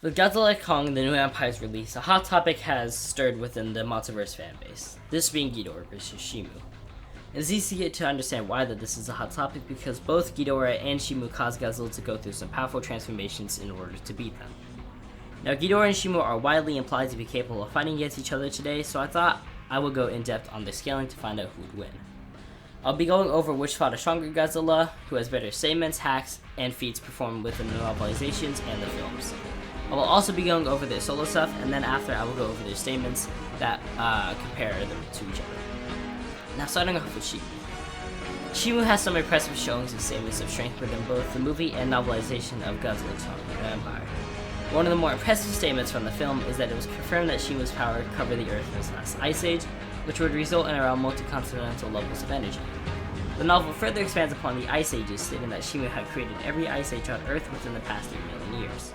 With Godzilla Kong, the New Empire's release, a hot topic has stirred within the Monsterverse fanbase, this being Ghidorah versus Shimo. It's easy to understand why that this is a hot topic because both Ghidorah and Shimo caused Godzilla to go through some powerful transformations in order to beat them. Now, Ghidorah and Shimo are widely implied to be capable of fighting against each other today, so I thought I would go in depth on the scaling to find out who would win. I'll be going over which fought a stronger Godzilla, who has better statements, hacks, and feats performed within the novelizations and the films. I will also be going over their solo stuff, and then after I will go over their statements that compare them to each other. Now, starting off with Shimo. Shimo has some impressive showings and statements of strength within both the movie and novelization of Godzilla Kong the Empire. One of the more impressive statements from the film is that it was confirmed that Shimo's power covered the Earth in its last ice age, which would result in around multi-continental levels of energy. The novel further expands upon the ice ages, stating that Shimo had created every ice age on Earth within the past 3 million years.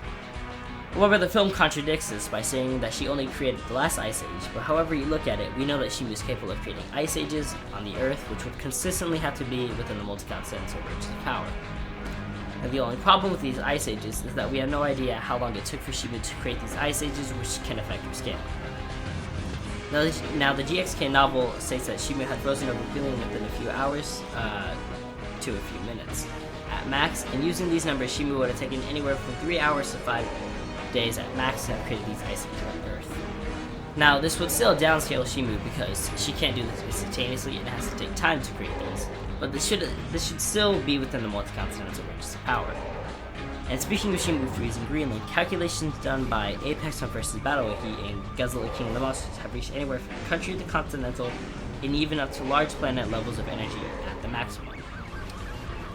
However, the film contradicts this by saying that she only created the last ice age, but however you look at it, we know that she was capable of creating ice ages on the Earth, which would consistently have to be within the multi-continental range of power. And the only problem with these ice ages is that we have no idea how long it took for Shimo to create these ice ages, which can affect her scale. Now the GXK novel states that Shimo had frozen over billion within a few hours to a few minutes at max, and using these numbers, Shimo would have taken anywhere from 3 hours to 5 days at max to have created these ice ages on Earth. Now, this would still downscale Shimo because she can't do this instantaneously and it has to take time to create those, but this should still be within the multi-continental ranges of power. And speaking of Shimo freezing Greenland, calculations done by Apex Hunt vs. Battle Wiki and Godzilla King of the Monsters have reached anywhere from country to continental and even up to large planet levels of energy at the maximum.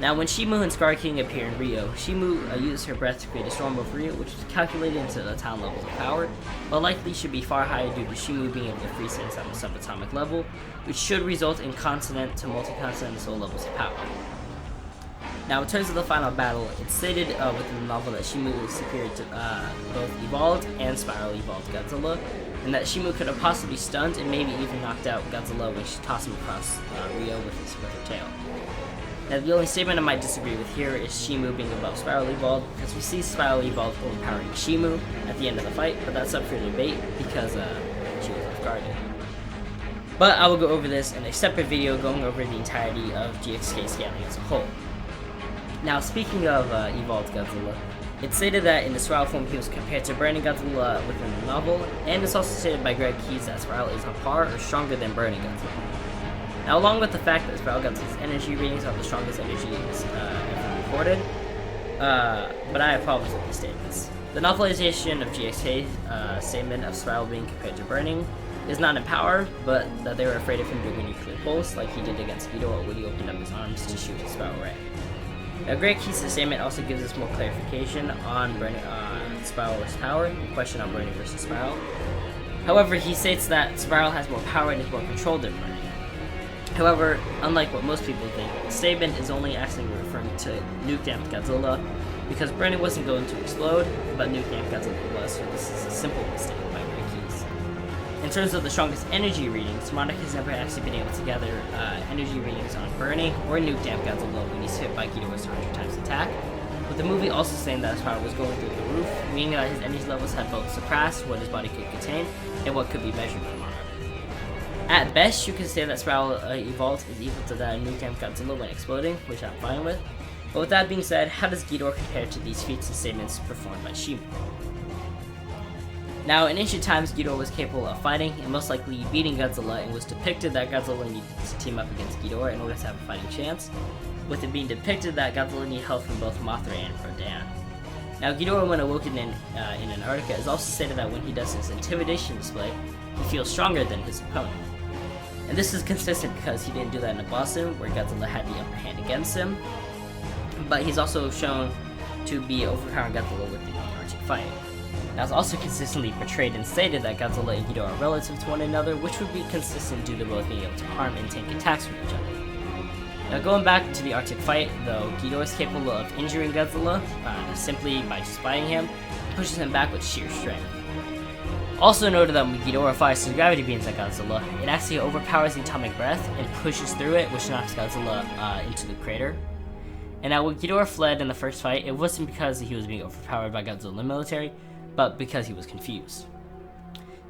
Now, when Shimo and Scar King appear in Rio, Shimo uses her breath to create a storm over Rio, which is calculated into the town levels of power, but likely should be far higher due to Shimo being able to freeze things at the subatomic level, which should result in continent to multi-continental levels of power. Now, in terms of the final battle, it's stated within the novel that Shimo is superior to both evolved and spiral evolved Godzilla, and that Shimo could have possibly stunned and maybe even knocked out Godzilla when she tossed him across Rio with her tail. Now, the only statement I might disagree with here is Shimo being above Spiral Evolved, because we see Spiral Evolved overpowering Shimo at the end of the fight, but that's up for debate because she was off guarded. But I will go over this in a separate video going over the entirety of GXK scaling as a whole. Now, speaking of Evolved Godzilla, it's stated that in the Spiral form he was compared to Burning Godzilla within the novel, and it's also stated by Greg Keyes that Spiral is on par or stronger than Burning Godzilla. Now, along with the fact that Spiral Godzilla's energy readings are the strongest energies ever recorded, but I have problems with these statements. The novelization of GXK's statement of Spiral being compared to Burning is not in power, but that they were afraid of him doing a nuclear pulse like he did against Ghidorah when he opened up his arms to shoot his Spiral Ray. Now, Greg Keyes' statement also gives us more clarification on Spiral versus power, the question on Burning versus Spiral. However, he states that Spiral has more power and is more controlled than Burning. However, unlike what most people think, the statement is only actually referring to nuke-damped Godzilla, because Burning wasn't going to explode, but nuke-damped Godzilla was, so this is a simple mistake by Greg Keyes. In terms of the strongest energy readings, Monarch has never actually been able to gather energy readings on Burning or nuke-damped Godzilla when he's hit by Ghidorah's 100 times attack, with the movie also saying that his power was going through the roof, meaning that his energy levels had both surpassed what his body could contain and what could be measured by Monarch. At best, you could say that Spiral Evolved is equal to that of nuke-damped Godzilla when exploding, which I'm fine with. But with that being said, how does Ghidorah compare to these feats and statements performed by Shimo? Now, in ancient times, Ghidorah was capable of fighting and most likely beating Godzilla, and was depicted that Godzilla needed to team up against Ghidorah in order to have a fighting chance, with it being depicted that Godzilla needed help from both Mothra and Rodan. Now, Ghidorah, when awoken in Antarctica, is also stated that when he does his intimidation display, he feels stronger than his opponent. And this is consistent because he didn't do that in Boston, where Godzilla had the upper hand against him, but he's also shown to be overpowering Godzilla with the Arctic fight. Now, it's also consistently portrayed and stated that Godzilla and Ghidorah are relative to one another, which would be consistent due to both being able to harm and tank attacks from each other. Now, going back to the Arctic fight, though, Ghidorah is capable of injuring Godzilla simply by just biting him, and pushes him back with sheer strength. Also noted that when Ghidorah fires his gravity beams at Godzilla, it actually overpowers the atomic breath and pushes through it, which knocks Godzilla into the crater. And now when Ghidorah fled in the first fight, it wasn't because he was being overpowered by Godzilla military, but because he was confused.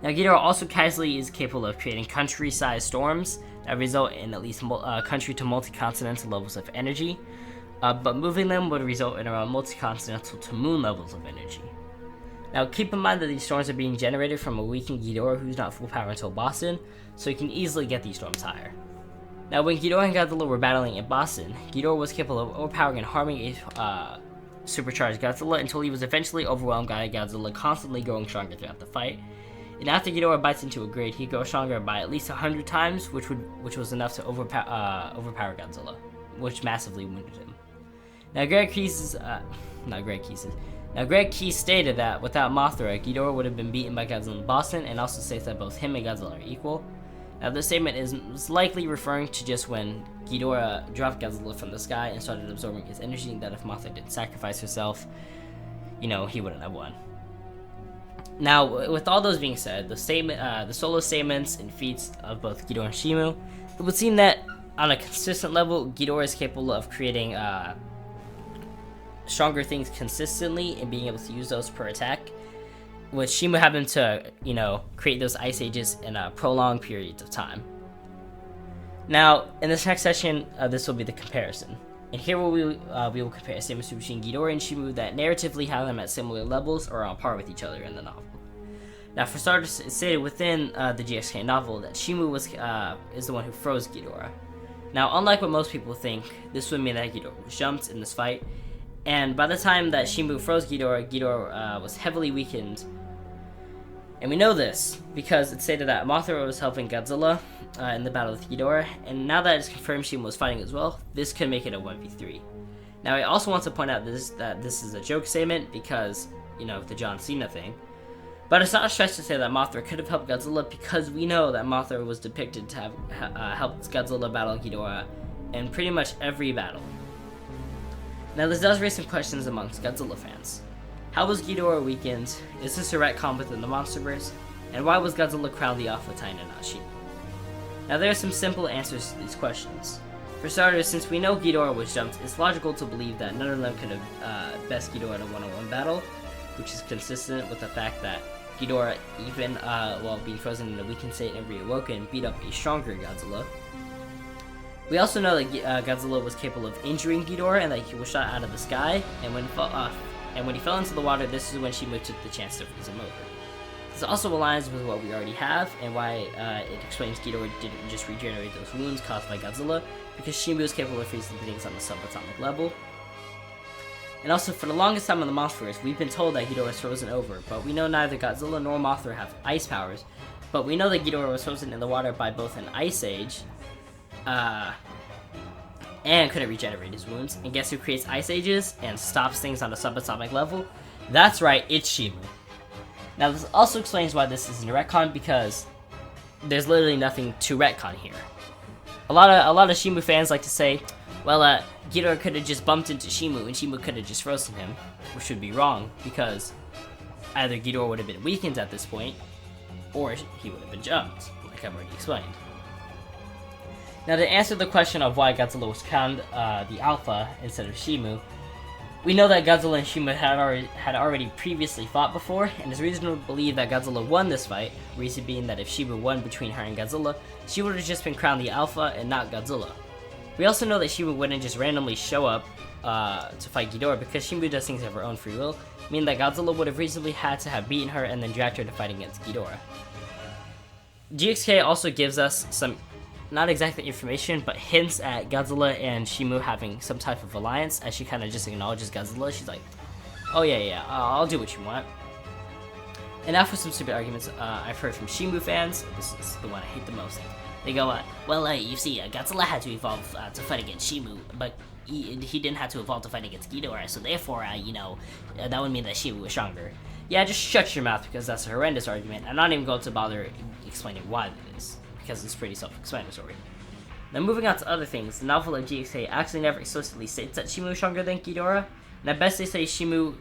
Now, Ghidorah also casually is capable of creating country-sized storms that result in at least country to multi-continental levels of energy, but moving them would result in around multi-continental to moon levels of energy. Now, keep in mind that these storms are being generated from a weakened Ghidorah who's not full power until Boston, so you can easily get these storms higher. Now, when Ghidorah and Godzilla were battling in Boston, Ghidorah was capable of overpowering and harming a supercharged Godzilla until he was eventually overwhelmed by Godzilla, constantly growing stronger throughout the fight. And after Ghidorah bites into a grid, he grows stronger by at least 100 times, which was enough to overpower Godzilla, which massively wounded him. Now, Greg Keyes stated that without Mothra, Ghidorah would have been beaten by Godzilla in Boston, and also states that both him and Godzilla are equal. Now, this statement is likely referring to just when Ghidorah dropped Godzilla from the sky and started absorbing his energy, and that if Mothra didn't sacrifice herself, he wouldn't have won. Now, with all those being said, the solo statements and feats of both Ghidorah and Shimo, it would seem that on a consistent level, Ghidorah is capable of creating stronger things consistently and being able to use those per attack, with Shimo having to, create those ice ages in prolonged periods of time. Now, in this next session, this will be the comparison. And here we will compare statements between Ghidorah and Shimo that narratively have them at similar levels or on par with each other in the novel. Now, for starters, it's stated within the GXK novel that Shimo is the one who froze Ghidorah. Now, unlike what most people think, this would mean that Ghidorah was jumped in this fight, and by the time that Shimo froze Ghidorah, Ghidorah was heavily weakened. And we know this because it's stated that Mothra was helping Godzilla in the battle with Ghidorah, and now that it's confirmed Shimo was fighting as well, this could make it a 1v3. Now, I also want to point out that this is a joke statement because, the John Cena thing. But it's not a stretch to say that Mothra could have helped Godzilla, because we know that Mothra was depicted to have helped Godzilla battle Ghidorah in pretty much every battle. Now, this does raise some questions amongst Godzilla fans. How was Ghidorah weakened? Is this a retcon within the Monsterverse? And why was Godzilla crowned the Alpha Titan and not Shimo? Now, there are some simple answers to these questions. For starters, since we know Ghidorah was jumped, it's logical to believe that none of them could have best Ghidorah in a one-on-one battle, which is consistent with the fact that Ghidorah, even while being frozen in a weakened state and reawoken, beat up a stronger Godzilla. We also know that Godzilla was capable of injuring Ghidorah and that he was shot out of the sky, and when he fell into the water, this is when Shimo took the chance to freeze him over. This also aligns with what we already have, and why it explains Ghidorah didn't just regenerate those wounds caused by Godzilla, because Shimo is capable of freezing things on the subatomic level. And also, for the longest time in the Monsterverse, we've been told that Ghidorah is frozen over, but we know neither Godzilla nor Mothra have ice powers, but we know that Ghidorah was frozen in the water by both an ice age, and couldn't regenerate his wounds. And guess who creates ice ages and stops things on a subatomic level? That's right, it's Shimo. Now, this also explains why this isn't a retcon, because there's literally nothing to retcon here. A lot of Shimo fans like to say, well, Ghidorah could have just bumped into Shimo, and Shimo could have just frozen him, which would be wrong, because either Ghidorah would have been weakened at this point, or he would have been jumped, like I've already explained. Now, to answer the question of why Godzilla was crowned the Alpha instead of Shimo, we know that Godzilla and Shimo had already previously fought before, and it's reasonable to believe that Godzilla won this fight, reason being that if Shimo won between her and Godzilla, she would have just been crowned the Alpha and not Godzilla. We also know that Shimo wouldn't just randomly show up to fight Ghidorah, because Shimo does things of her own free will, meaning that Godzilla would have reasonably had to have beaten her and then dragged her to fight against Ghidorah. GXK also gives us some, not exactly information, but hints at Godzilla and Shimo having some type of alliance, as she kind of just acknowledges Godzilla. She's like, oh yeah, I'll do what you want. And now for some stupid arguments I've heard from Shimo fans. This is the one I hate the most. They go, well, you see, Godzilla had to evolve to fight against Shimo, but he didn't have to evolve to fight against Ghidorah, so therefore, that would mean that Shimo was stronger. Yeah, just shut your mouth, because that's a horrendous argument. I'm not even going to bother explaining why that is, because it's pretty self-explanatory. Now, moving on to other things, the novel of GXA actually never explicitly states that Shimo is stronger than Ghidorah, and at best they say Shimo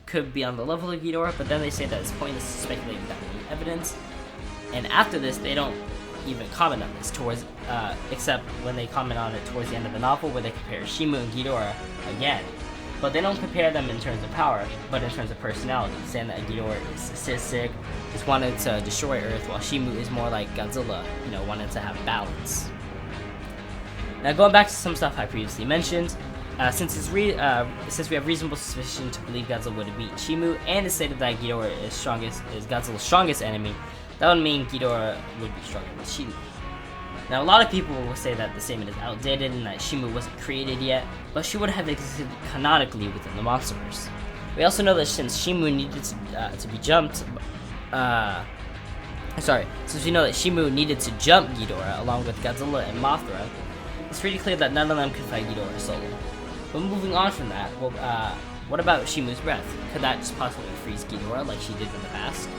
could be on the level of Ghidorah, but then they say that it's pointless to speculate without any evidence. And after this, they don't even comment on this except when they comment on it towards the end of the novel, where they compare Shimo and Ghidorah again. but they don't compare them in terms of power, but in terms of personality, saying that Ghidorah is sadistic, just wanted to destroy Earth, while Shimo is more like Godzilla, you know, wanted to have balance. Now going back to some stuff I previously mentioned, since we have reasonable suspicion to believe Godzilla would beat Shimo, and it's stated that Ghidorah is Godzilla's strongest enemy, that would mean Ghidorah would be stronger than Shimo. Now a lot of people will say that the statement is outdated and that Shimo wasn't created yet, but she would have existed canonically within the Monsterverse. We also know that since Shimo needed to be jumped, since we know that Shimo needed to jump Ghidorah along with Godzilla and Mothra, it's pretty clear that none of them could fight Ghidorah solo. But moving on from that, well, what about Shimo's breath? Could that just possibly freeze Ghidorah like she did in the past?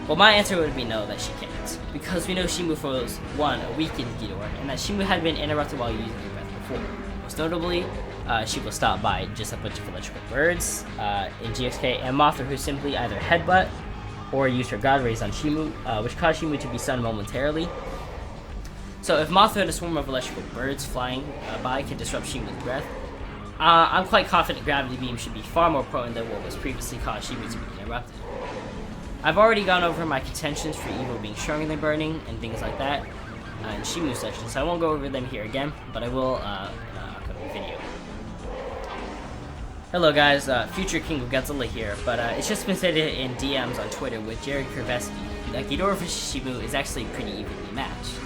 Well, my answer would be no, that she can't, because we know Shimo froze, one, a weakened Ghidorah, and that Shimo had been interrupted while using her breath before. Most notably, she was stopped by just a bunch of electrical birds in GXK, and Mothra, who simply either headbutt or used her God Rays on Shimo, which caused Shimo to be stunned momentarily. So if Mothra and a swarm of electrical birds flying by can disrupt Shimo's breath, I'm quite confident Gravity Beam should be far more potent than what was previously caused Shimo to be interrupted. I've already gone over my contentions for evil being stronger than burning and things like that in Shimo's section, so I won't go over them here again, but I will in an upcoming video. Hello guys, future King of Godzilla here, but it's just been stated in DMs on Twitter with Jared Kurveski that Ghidorah vs Shimo is actually pretty evenly matched.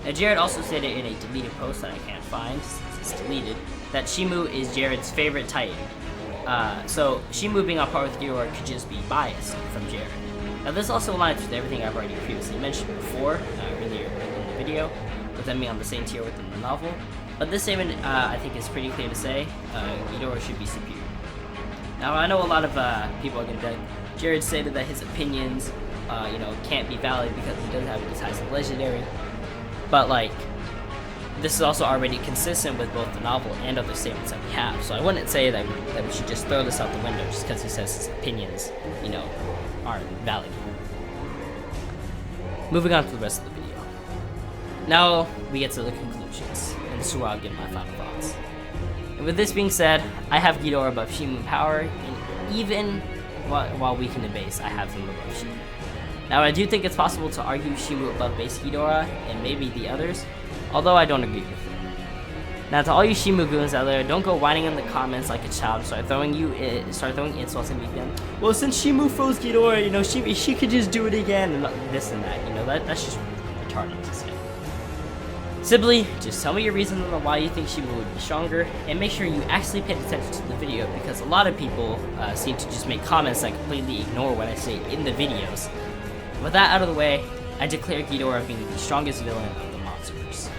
Now Jared also stated in a deleted post that I can't find since it's deleted that Shimo is Jared's favorite Titan. So Shimo being on par with Ghidorah could just be biased from Jared. Now this also aligns with everything I've already previously mentioned before, earlier in the video, with them being on the same tier within the novel. But this statement, I think, is pretty clear to say, Ghidorah should be superior. Now I know a lot of people are going to be like, Jared stated that his opinions, can't be valid because he doesn't have any ties to Legendary. But like, this is also already consistent with both the novel and other statements that we have. So I wouldn't say that we should just throw this out the window just because he says his opinions, aren't valid. Moving on to the rest of the video. Now we get to the conclusions, and this is where I'll give my final thoughts. And with this being said, I have Ghidorah above Shimo in power, and even while weak in the base, I have him above Shimo. Now I do think it's possible to argue Shimo above base Ghidorah, and maybe the others, although I don't agree with it. Now to all you Shimo goons out there, don't go whining in the comments like a child, start throwing insults and being, well, since Shimo froze Ghidorah, she could just do it again, and this and that, that's just retarded to say. Simply, just tell me your reason on why you think Shimo would be stronger, and make sure you actually pay attention to the video, because a lot of people seem to just make comments that completely ignore what I say in the videos. With that out of the way, I declare Ghidorah being the strongest villain of the Monsterverse.